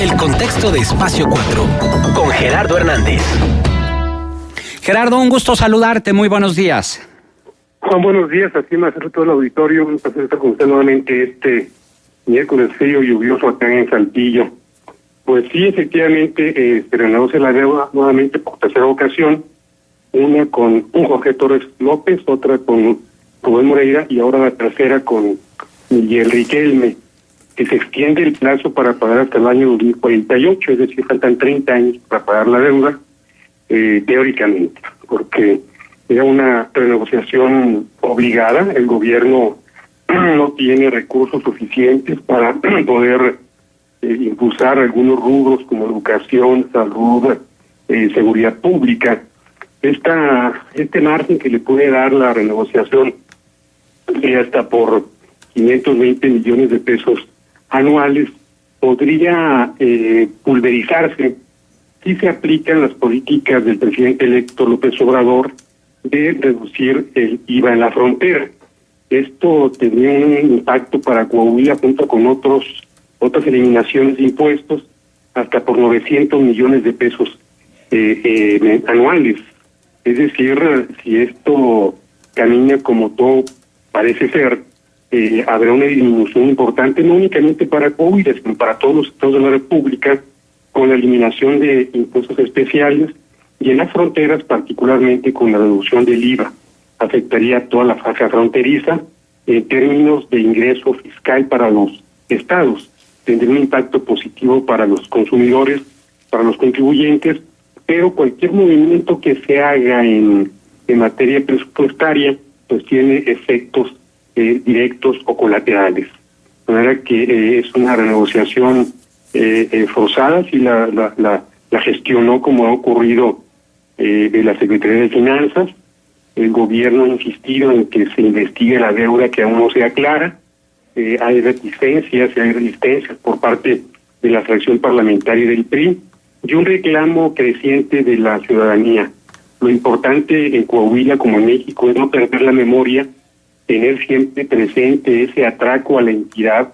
El contexto de Espacio 4, con Gerardo Hernández. Gerardo, un gusto saludarte, muy buenos días. Juan, buenos días, así me hace todo el auditorio, un placer estar con usted nuevamente este miércoles frío y lluvioso acá en Saltillo. Pues sí, efectivamente, se renegocia la deuda nuevamente por tercera ocasión, una con un Jorge Torres López, otra con Rubén Moreira y ahora la tercera con Miguel Riquelme, que se extiende el plazo para pagar hasta el año 2048, es decir, faltan 30 años para pagar la deuda, teóricamente, porque era una renegociación obligada, el gobierno no tiene recursos suficientes para poder impulsar algunos rubros como educación, salud, seguridad pública. Este margen que le puede dar la renegociación hasta por 520 millones de pesos anuales podría pulverizarse si se aplican las políticas del presidente electo López Obrador de reducir el IVA en la frontera. Esto tendría un impacto para Coahuila junto con otras eliminaciones de impuestos hasta por 900 millones de pesos anuales. Es decir, si esto camina como todo parece ser, habrá una disminución importante, no únicamente para Coahuila, sino para todos los estados de la República, con la eliminación de impuestos especiales y en las fronteras, particularmente con la reducción del IVA. Afectaría a toda la franja fronteriza en términos de ingreso fiscal para los estados. Tendría un impacto positivo para los consumidores, para los contribuyentes, pero cualquier movimiento que se haga en materia presupuestaria pues tiene efectos directos o colaterales. De manera que es una renegociación forzada, si la gestionó como ha ocurrido de la Secretaría de Finanzas. El gobierno ha insistido en que se investigue la deuda que aún no sea clara. Hay reticencias y hay resistencias por parte de la fracción parlamentaria del PRI y un reclamo creciente de la ciudadanía. Lo importante en Coahuila como en México es no perder la memoria, tener siempre presente ese atraco a la entidad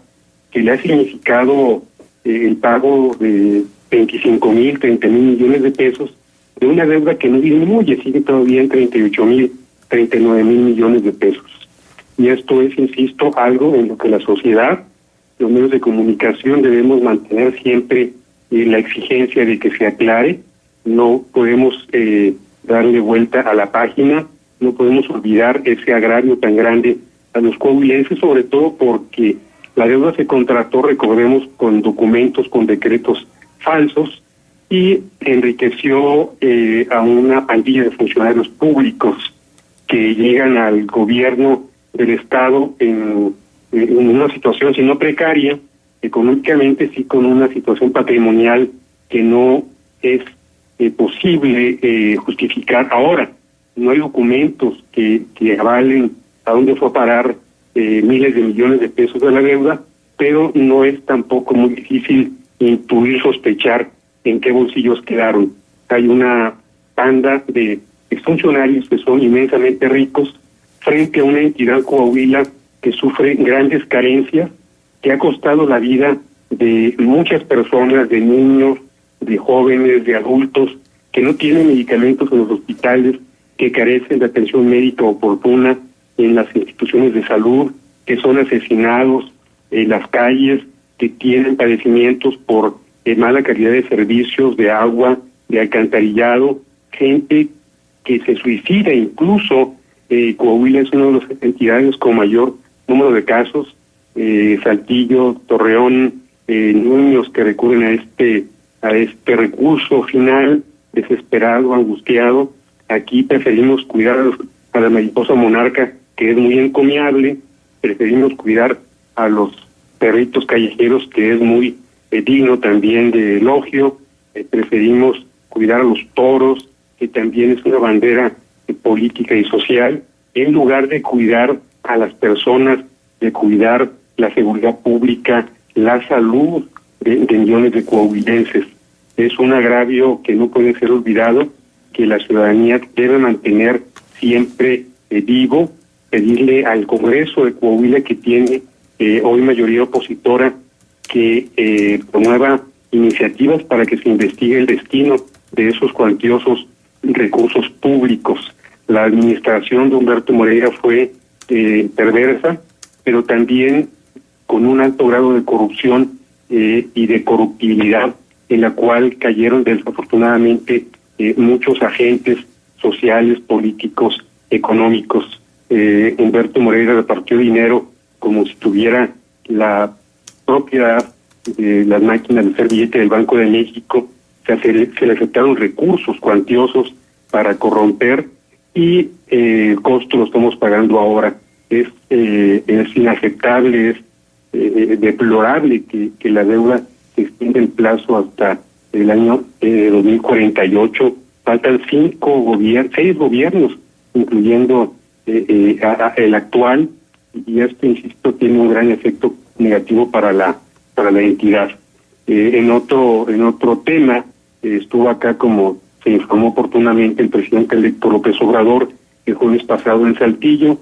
que le ha significado el pago de 25,000, 30,000 millones de pesos de una deuda que no disminuye, sigue todavía en 38,000, 39,000 millones de pesos. Y esto es, insisto, algo en lo que la sociedad, los medios de comunicación debemos mantener siempre la exigencia de que se aclare. No podemos darle vuelta a la página, no podemos olvidar ese agravio tan grande a los coahuilenses, sobre todo porque la deuda se contrató, recordemos, con documentos, con decretos falsos y enriqueció a una pandilla de funcionarios públicos que llegan al gobierno del Estado en una situación, si no precaria, económicamente, sí con una situación patrimonial que no es posible justificar ahora. No hay documentos que avalen a dónde fue a parar miles de millones de pesos de la deuda, pero no es tampoco muy difícil intuir, sospechar en qué bolsillos quedaron. Hay una banda de funcionarios que son inmensamente ricos frente a una entidad Coahuila que sufre grandes carencias, que ha costado la vida de muchas personas, de niños, de jóvenes, de adultos, que no tienen medicamentos en los hospitales, que carecen de atención médica oportuna en las instituciones de salud, que son asesinados en las calles, que tienen padecimientos por mala calidad de servicios, de agua, de alcantarillado, gente que se suicida incluso. Coahuila es una de las entidades con mayor número de casos, Saltillo, Torreón, niños que recurren a este recurso final, desesperado, angustiado. Aquí preferimos cuidar a la mariposa monarca, que es muy encomiable, preferimos cuidar a los perritos callejeros, que es muy digno también de elogio, preferimos cuidar a los toros, que también es una bandera política y social, en lugar de cuidar a las personas, de cuidar la seguridad pública, la salud de millones de coahuilenses. Es un agravio que no puede ser olvidado, que la ciudadanía debe mantener siempre vivo, pedirle al Congreso de Coahuila, que tiene hoy mayoría opositora, que promueva iniciativas para que se investigue el destino de esos cuantiosos recursos públicos. La administración de Humberto Moreira fue perversa, pero también con un alto grado de corrupción y de corruptibilidad, en la cual cayeron desafortunadamente muchos agentes sociales, políticos, económicos. Humberto Moreira repartió dinero como si tuviera la propiedad de las máquinas de hacer billete del Banco de México. Se le aceptaron recursos cuantiosos para corromper y el costo lo estamos pagando ahora. Es inaceptable, es deplorable que la deuda se extienda el plazo hasta el año 2048. Faltan 6 gobiernos, incluyendo el actual, y esto, insisto, tiene un gran efecto negativo para la entidad. En otro tema, estuvo acá, como se informó oportunamente, el presidente electo López Obrador el jueves pasado en Saltillo,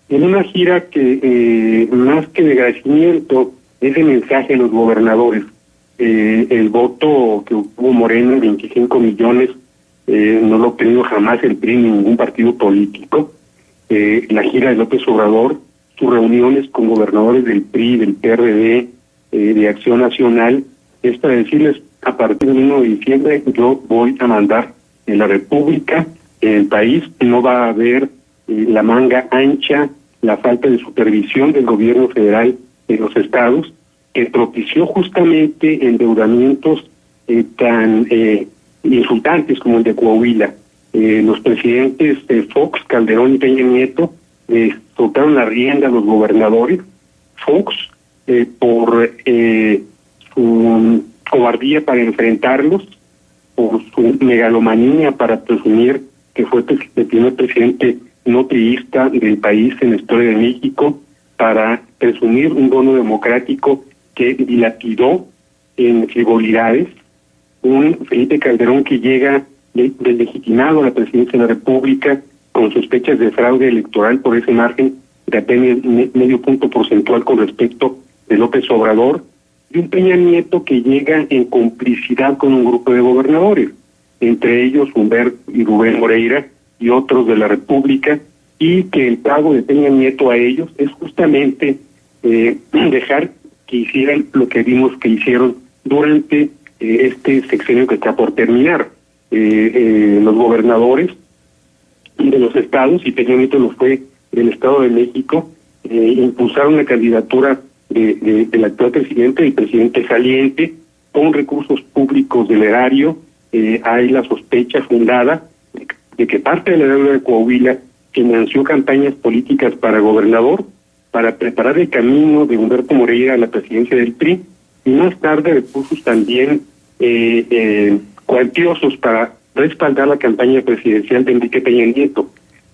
en una gira que más que de agradecimiento es de mensaje a los gobernadores. El voto que obtuvo Morena, 25 millones, no lo ha obtenido jamás el PRI ni ningún partido político. La gira de López Obrador, sus reuniones con gobernadores del PRI, del PRD, de Acción Nacional, es para decirles: a partir del 1 de diciembre yo voy a mandar en la República, en el país. No va a haber la manga ancha, la falta de supervisión del gobierno federal en los estados, que propició justamente endeudamientos tan insultantes como el de Coahuila. Los presidentes Fox, Calderón y Peña Nieto soltaron la rienda a los gobernadores. Fox, por su cobardía para enfrentarlos, por su megalomanía para presumir que fue el primer presidente no priista del país en la historia de México, para presumir un bono democrático que dilapidó en frivolidades. Un Felipe Calderón que llega deslegitimado a la presidencia de la República con sospechas de fraude electoral por ese margen de apenas medio punto porcentual con respecto de López Obrador, y un Peña Nieto que llega en complicidad con un grupo de gobernadores, entre ellos Humberto y Rubén Moreira y otros de la República, y que el pago de Peña Nieto a ellos es justamente dejar que hicieran lo que vimos que hicieron durante este sexenio que está por terminar. Los gobernadores de los estados, y Peña Nieto lo fue del Estado de México, impulsaron la candidatura del actual presidente, el presidente saliente, con recursos públicos del erario. Hay la sospecha fundada de que parte de la deuda de Coahuila financió campañas políticas para gobernador, para preparar el camino de Humberto Moreira a la presidencia del PRI, y más tarde recursos también cuantiosos para respaldar la campaña presidencial de Enrique Peña Nieto.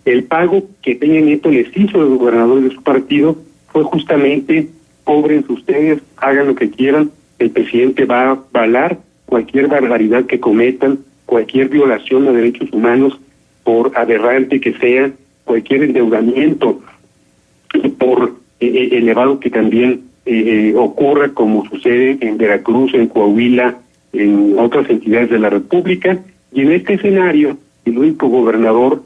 El pago que Peña Nieto les hizo a los gobernadores de su partido fue justamente: cobren ustedes, hagan lo que quieran, el presidente va a avalar cualquier barbaridad que cometan, cualquier violación a derechos humanos, por aberrante que sea, cualquier endeudamiento, por elevado que también ocurra, como sucede en Veracruz, en Coahuila, en otras entidades de la República. Y en este escenario, el único gobernador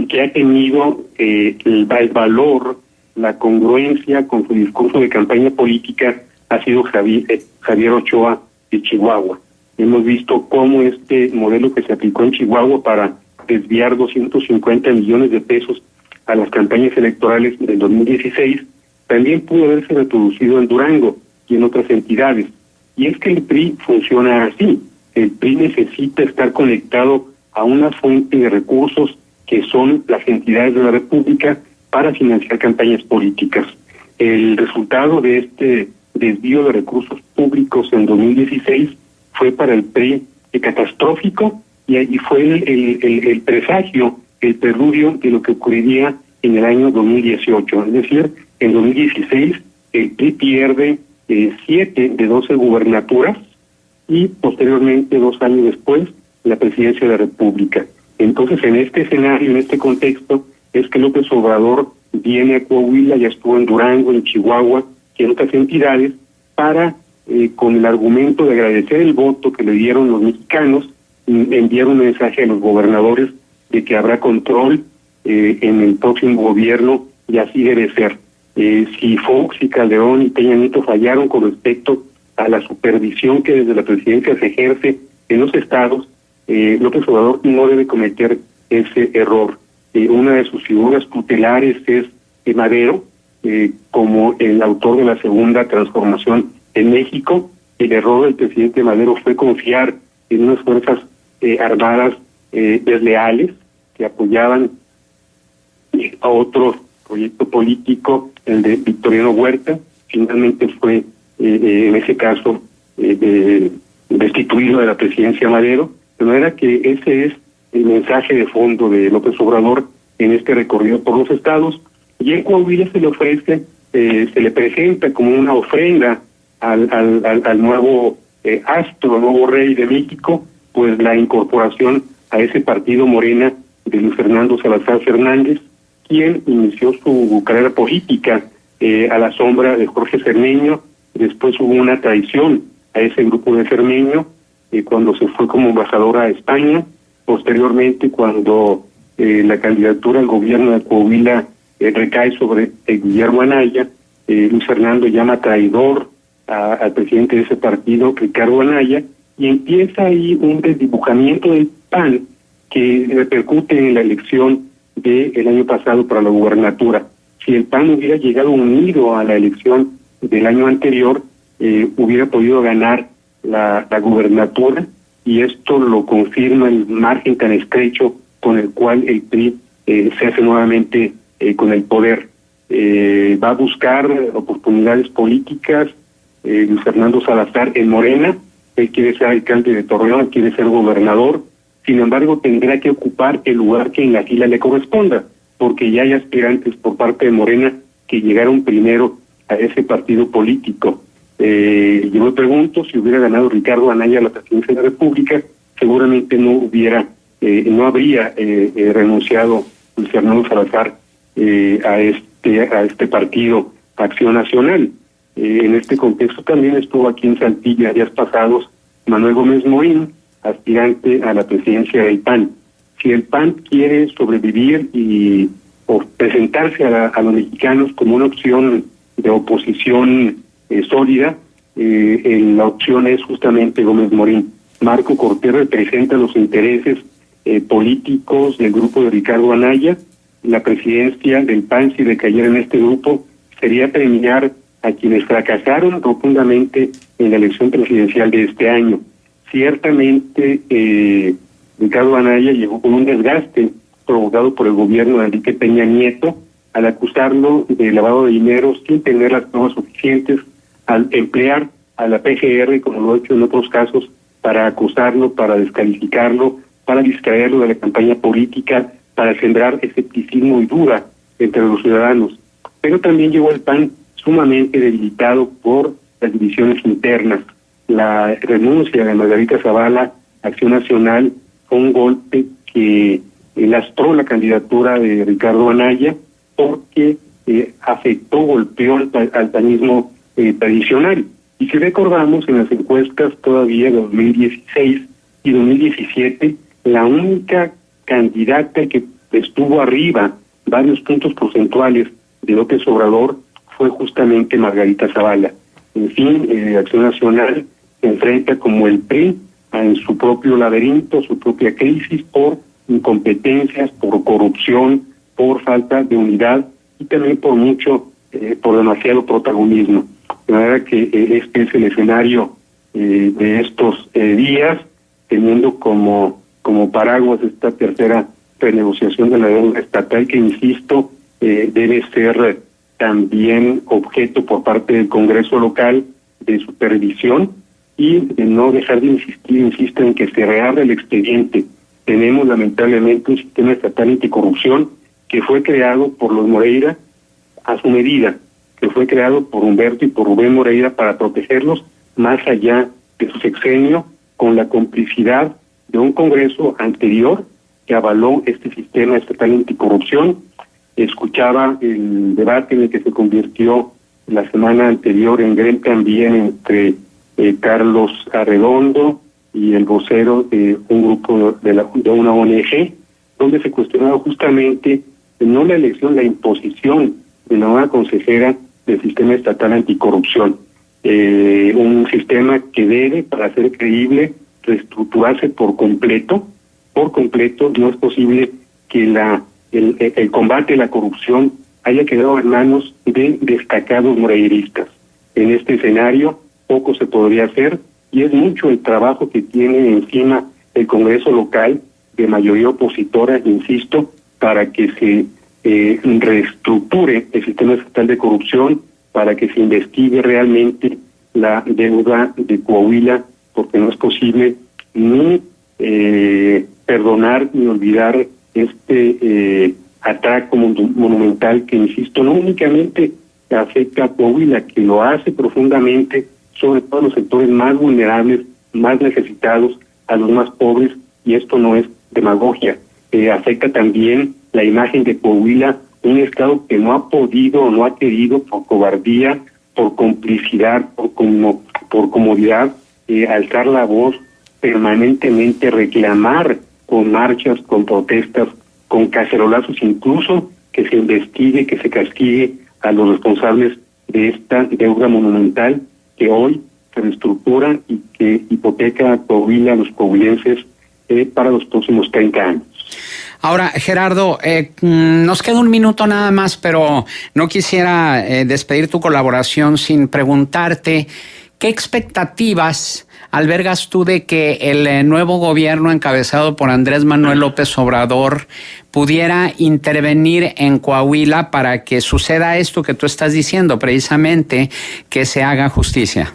que ha tenido el valor, la congruencia con su discurso de campaña política ha sido Javier Ochoa de Chihuahua. Hemos visto cómo este modelo que se aplicó en Chihuahua para desviar 250 millones de pesos a las campañas electorales del 2016 también pudo haberse reproducido en Durango y en otras entidades. Y es que el PRI funciona así. El PRI necesita estar conectado a una fuente de recursos que son las entidades de la República para financiar campañas políticas. El resultado de este desvío de recursos públicos en 2016 fue para el PRI catastrófico, y ahí fue el presagio, el preludio de lo que ocurriría en el año 2018. Es decir, en 2016 el PRI pierde 7 de 12 gubernaturas y posteriormente, 2 años después, la presidencia de la República. Entonces, en este escenario, en este contexto, es que López Obrador viene a Coahuila, ya estuvo en Durango, en Chihuahua y en otras entidades, para con el argumento de agradecer el voto que le dieron los mexicanos, enviar un mensaje a los gobernadores de que habrá control en el próximo gobierno, y así debe ser. Si Fox y Calderón y Peña Nieto fallaron con respecto a la supervisión que desde la presidencia se ejerce en los estados, López Obrador no debe cometer ese error. Una de sus figuras tutelares es Madero, como el autor de la segunda transformación en México. El error del presidente Madero fue confiar en unas fuerzas armadas desleales que apoyaban a otro proyecto político, el de Victoriano Huerta. Finalmente fue en ese caso destituido de la presidencia Madero, de manera que ese es el mensaje de fondo de López Obrador en este recorrido por los estados. Y en Coahuila se le ofrece, se le presenta como una ofrenda al nuevo astro, al nuevo rey de México, pues la incorporación a ese partido Morena de Luis Fernando Salazar Fernández, quien inició su carrera política a la sombra de Jorge Cermeño. Después hubo una traición a ese grupo de Cermeño cuando se fue como embajador a España. Posteriormente, cuando la candidatura al gobierno de Coahuila recae sobre Guillermo Anaya, Luis Fernando llama traidor al presidente de ese partido, Ricardo Anaya, y empieza ahí un desdibujamiento del PAN que repercute en la elección del año pasado para la gubernatura. Si el PAN hubiera llegado unido a la elección del año anterior, hubiera podido ganar la gubernatura, y esto lo confirma el margen tan estrecho con el cual el PRI se hace nuevamente con el poder. Va a buscar oportunidades políticas Luis Fernando Salazar en Morena. Él quiere ser alcalde de Torreón, quiere ser gobernador. Sin embargo, tendrá que ocupar el lugar que en la fila le corresponda, porque ya hay aspirantes por parte de Morena que llegaron primero a ese partido político. Yo me pregunto, si hubiera ganado Ricardo Anaya la presidencia de la República, seguramente no habría renunciado Luis Fernando Salazar a este partido Acción Nacional. En este contexto también estuvo aquí en Saltillo días pasados Manuel Gómez Morín, aspirante a la presidencia del PAN. Si el PAN quiere sobrevivir o presentarse a los mexicanos como una opción de oposición sólida, la opción es justamente Gómez Morín. Marco Cortés representa los intereses políticos del grupo de Ricardo Anaya. La presidencia del PAN, si recayera en este grupo, sería premiar a quienes fracasaron rotundamente en la elección presidencial de este año. Ciertamente, Ricardo Anaya llegó con un desgaste provocado por el gobierno de Enrique Peña Nieto al acusarlo de lavado de dinero sin tener las pruebas suficientes, al emplear a la PGR, como lo ha hecho en otros casos, para acusarlo, para descalificarlo, para distraerlo de la campaña política, para sembrar escepticismo y duda entre los ciudadanos. Pero también llegó el PAN sumamente debilitado por las divisiones internas. La renuncia de Margarita Zavala a Acción Nacional fue un golpe que lastró la candidatura de Ricardo Anaya, porque golpeó al panismo tradicional. Y si recordamos, en las encuestas todavía de 2016 y 2017, la única candidata que estuvo arriba varios puntos porcentuales de López Obrador fue justamente Margarita Zavala. En fin, Acción Nacional se enfrenta como el PRI en su propio laberinto, su propia crisis, por incompetencias, por corrupción, por falta de unidad y también por demasiado protagonismo. De manera que este es el escenario de estos días, teniendo como paraguas esta tercera renegociación de la deuda estatal, que, insisto, debe ser también objeto por parte del Congreso local de supervisión y de no dejar de insisto en que se reabra el expediente. Tenemos lamentablemente un sistema estatal anticorrupción que fue creado por los Moreira a su medida, que fue creado por Humberto y por Rubén Moreira para protegerlos más allá de su sexenio, con la complicidad de un Congreso anterior que avaló este sistema estatal anticorrupción. Escuchaba el debate en el que se convirtió la semana anterior en Grem también entre Carlos Arredondo y el vocero de un grupo de una ONG, donde se cuestionaba justamente no la elección, la imposición de la nueva consejera del Sistema Estatal Anticorrupción. Un sistema que debe, para ser creíble, reestructurarse por completo. No es posible que el combate a la corrupción haya quedado en manos de destacados moreiristas. En este escenario poco se podría hacer, y es mucho el trabajo que tiene encima el Congreso local de mayoría opositora, insisto, para que se reestructure el sistema estatal de corrupción, para que se investigue realmente la deuda de Coahuila, porque no es posible ni perdonar ni olvidar este atraco monumental que, insisto, no únicamente afecta a Coahuila, que lo hace profundamente, sobre todo los sectores más vulnerables, más necesitados, a los más pobres, y esto no es demagogia. Afecta también la imagen de Coahuila, un estado que no ha podido o no ha querido, por cobardía, por complicidad, por comodidad, alzar la voz permanentemente, reclamar con marchas, con protestas, con cacerolazos, incluso que se investigue, que se castigue a los responsables de esta deuda monumental que hoy se reestructura y que hipoteca a Coahuila, a los coahuilenses, para los próximos 30 años. Ahora, Gerardo, nos queda un minuto nada más, pero no quisiera despedir tu colaboración sin preguntarte qué expectativas albergas tú de que el nuevo gobierno encabezado por Andrés Manuel López Obrador pudiera intervenir en Coahuila para que suceda esto que tú estás diciendo, precisamente, que se haga justicia.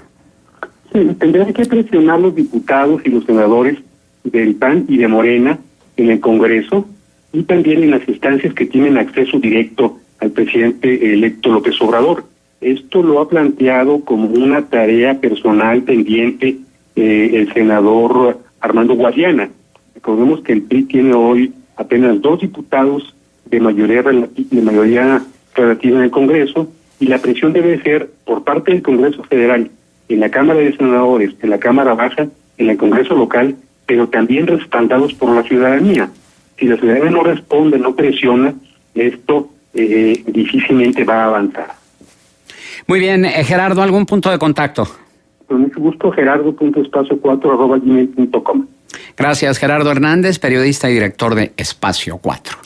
Sí, tendrán que presionar los diputados y los senadores del PAN y de Morena en el Congreso, y también en las instancias que tienen acceso directo al presidente electo López Obrador. Esto lo ha planteado como una tarea personal pendiente el senador Armando Guadiana. Recordemos que el PRI tiene hoy apenas 2 diputados de mayoría relativa en el Congreso, y la presión debe ser por parte del Congreso Federal, en la Cámara de Senadores, en la Cámara Baja, en el Congreso local, pero también respaldados por la ciudadanía. Si la ciudadanía no responde, no presiona, esto difícilmente va a avanzar. Muy bien, Gerardo, ¿algún punto de contacto? Con mucho gusto, gerardo.espacio4@gmail.com. Gracias, Gerardo Hernández, periodista y director de Espacio 4.